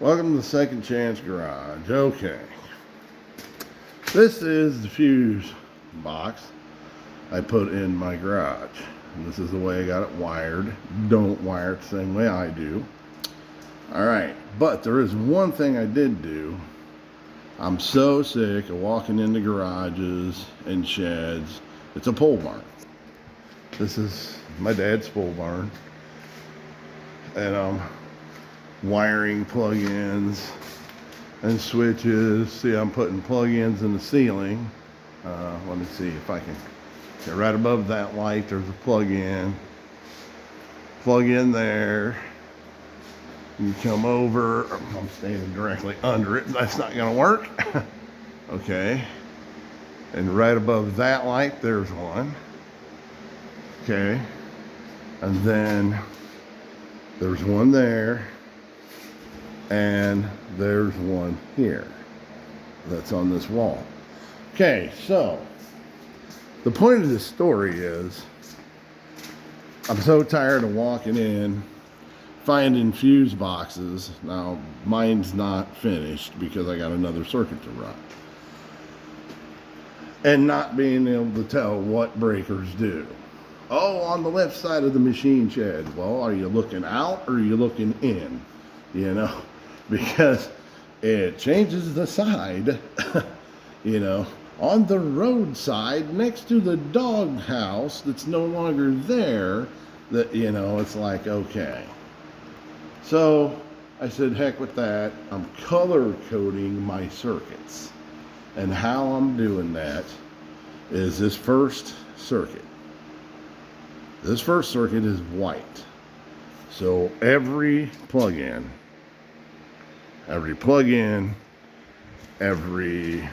Welcome to the Second Chance Garage. Okay. This is the fuse box I put in my garage. And this is the way I got it wired. Don't wire it the same way I do. Alright, but there is one thing I did do. I'm so sick of walking into garages and sheds. It's a pole barn. This is my dad's pole barn. And wiring plug-ins and switches. See, I'm putting plug-ins in the ceiling. Let me see if I can get right above that light. There's a plug-in. Plug in there. You come over. I'm standing directly under it. That's not going to work. Okay. And right above that light, there's one. Okay. And then there's one there. And there's one here that's on this wall. Okay, so the point of this story is I'm so tired of walking in, finding fuse boxes. Now, mine's not finished because I got another circuit to run. And not being able to tell what breakers do. Oh, on the left side of the machine shed. Well, are you looking out or are you looking in? You know? Because it changes the side, you know, on the roadside next to the dog house that's no longer there, that, you know, it's like, okay. So I said, heck with that. I'm color coding my circuits. And how I'm doing that is this first circuit. This first circuit is white. So every plug-in, every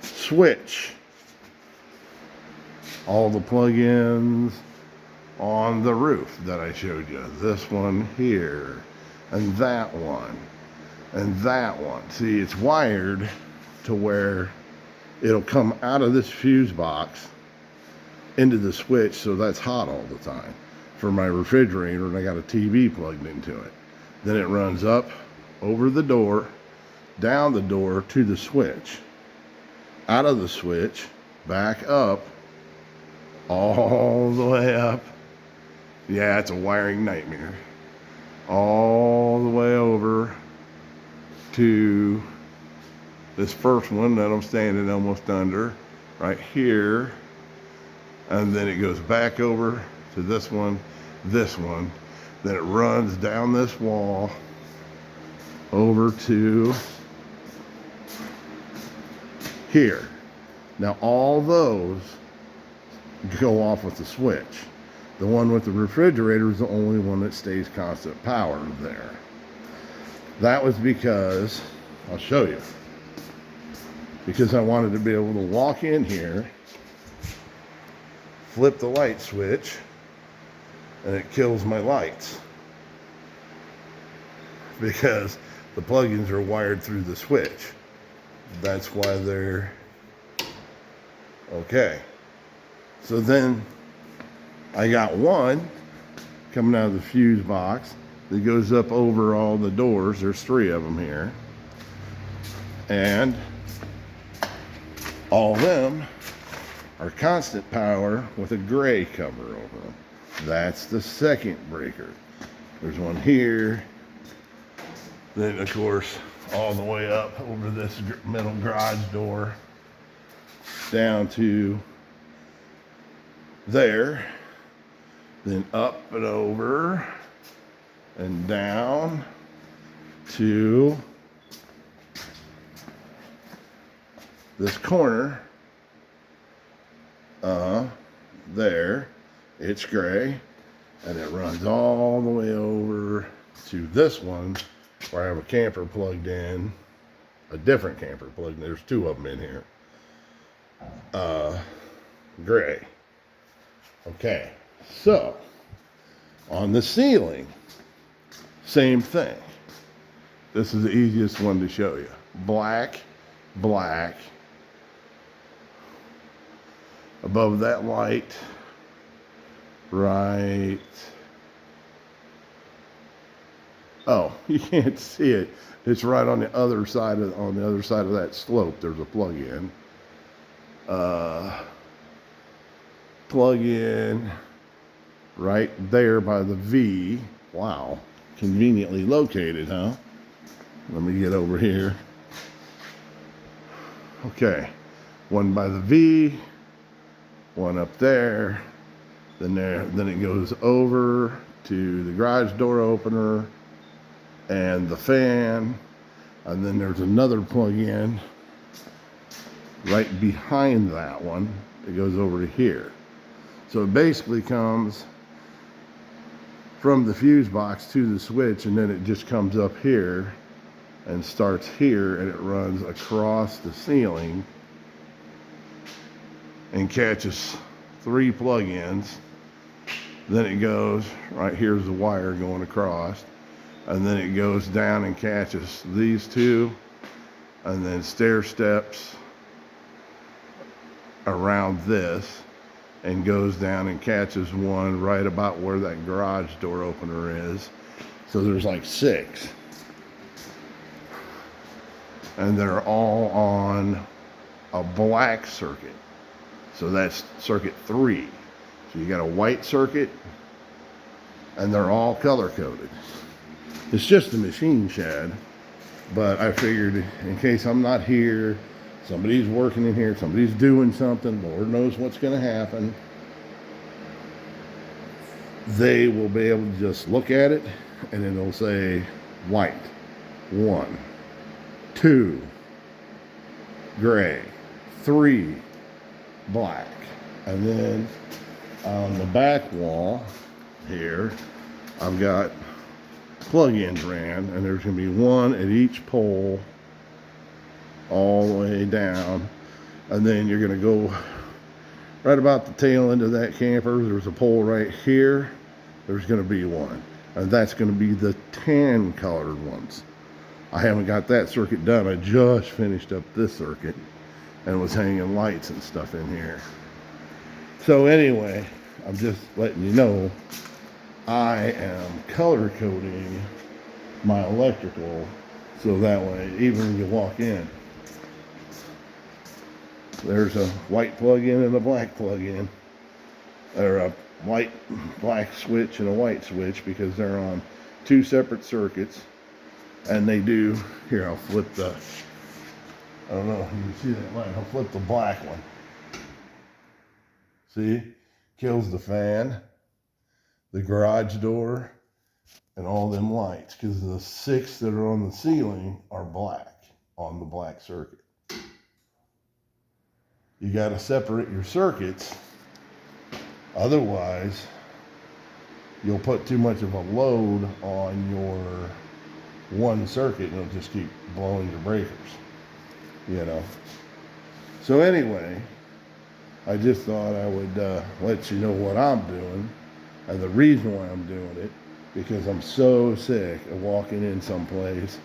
switch, all the plug-ins on the roof that I showed you. This one here, and that one, and that one. See, it's wired to where it'll come out of this fuse box into the switch, so that's hot all the time. For my refrigerator, and I got a TV plugged into it. Then it runs up over the door, down the door to the switch, out of the switch, back up, all the way up. Yeah, it's a wiring nightmare. All the way over to this first one that I'm standing almost under, right here. And then it goes back over to this one. Then it runs down this wall over to here. Now all those go off with the switch. The one with the refrigerator is the only one that stays constant power there. That was because, I'll show you, because I wanted to be able to walk in here, flip the light switch, and it kills my lights because the plugins are wired through the switch. That's why they're okay. So then I got one coming out of the fuse box that goes up over all the doors. There's 3 of them here, and all of them are constant power with a gray cover over them. That's the second breaker. There's one here. Then, of course, all the way up over this metal garage door down to there. Then up and over and down to this corner. There. It's gray, and it runs all the way over to this one where I have a camper plugged in, a different camper plugged in. There's 2 of them in here. Gray. Okay, so on the ceiling, same thing. This is the easiest one to show you. Black, black. Above that light, right Oh, you can't see it. It's right on the other side of that slope. There's a plug-in. Plug-in right there by the V. Wow, conveniently located, huh? Let me get over here. Okay, one by the V, one up there. Then it goes over to the garage door opener and the fan, and then there's another plug-in right behind that one. It goes over to here. So it basically comes from the fuse box to the switch, and then it just comes up here and starts here, and it runs across the ceiling and catches 3 plug-ins. Then it goes, right here's the wire going across, and then it goes down and catches these 2, and then stair steps around this and goes down and catches one right about where that garage door opener is. So there's like 6. And they're all on a black circuit. So that's circuit 3. So you got a white circuit, and they're all color coded. It's just a machine shed, but I figured in case I'm not here, somebody's working in here, somebody's doing something, Lord knows what's going to happen, they will be able to just look at it, and it'll say white, 1, 2, gray, 3, black. And then on the back wall here, I've got plug-ins ran, and there's going to be 1 at each pole all the way down. And then you're going to go right about the tail end of that camper. There's a pole right here. There's going to be 1, and that's going to be the tan colored ones. I haven't got that circuit done. I just finished up this circuit and was hanging lights and stuff in here. So anyway, I'm just letting you know I am color coding my electrical, so that way even when you walk in, there's a white plug-in and a black plug-in, or a white black switch and a white switch, because they're on 2 separate circuits. And they do, here, I'll flip the, I don't know if you can see that light, I'll flip the black one. See, kills the fan, the garage door, and all them lights, because the 6 that are on the ceiling are black on the black circuit. You got to separate your circuits, otherwise you'll put too much of a load on your one circuit and it'll just keep blowing your breakers, you know. So anyway, I just thought I would let you know what I'm doing, and the reason why I'm doing it, because I'm so sick of walking in someplace.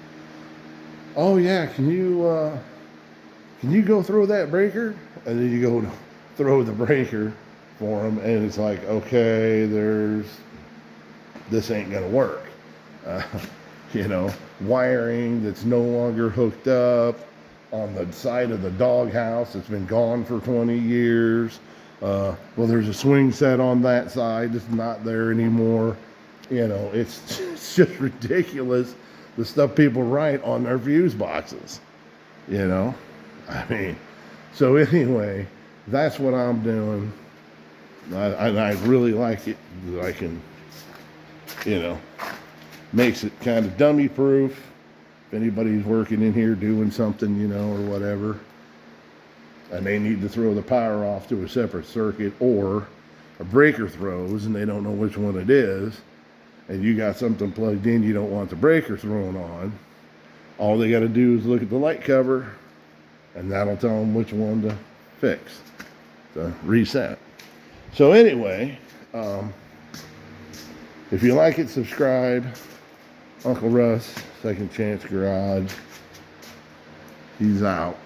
Oh yeah, can you go throw that breaker? And then you go to throw the breaker for them, and it's like, okay, this ain't gonna work. You know, wiring that's no longer hooked up on the side of the doghouse that's been gone for 20 years. Well, there's a swing set on that side that's not there anymore. You know, it's just ridiculous, the stuff people write on their fuse boxes, you know. I mean, so anyway, that's what I'm doing. I really like it. I can, you know, makes it kind of dummy proof. If anybody's working in here doing something, you know, or whatever, and they need to throw the power off to a separate circuit, or a breaker throws and they don't know which one it is, and you got something plugged in you don't want the breaker thrown on, all they got to do is look at the light cover, and that'll tell them which one to fix, to reset. So anyway, if you like it, subscribe. Uncle Russ, Second Chance Garage. He's out.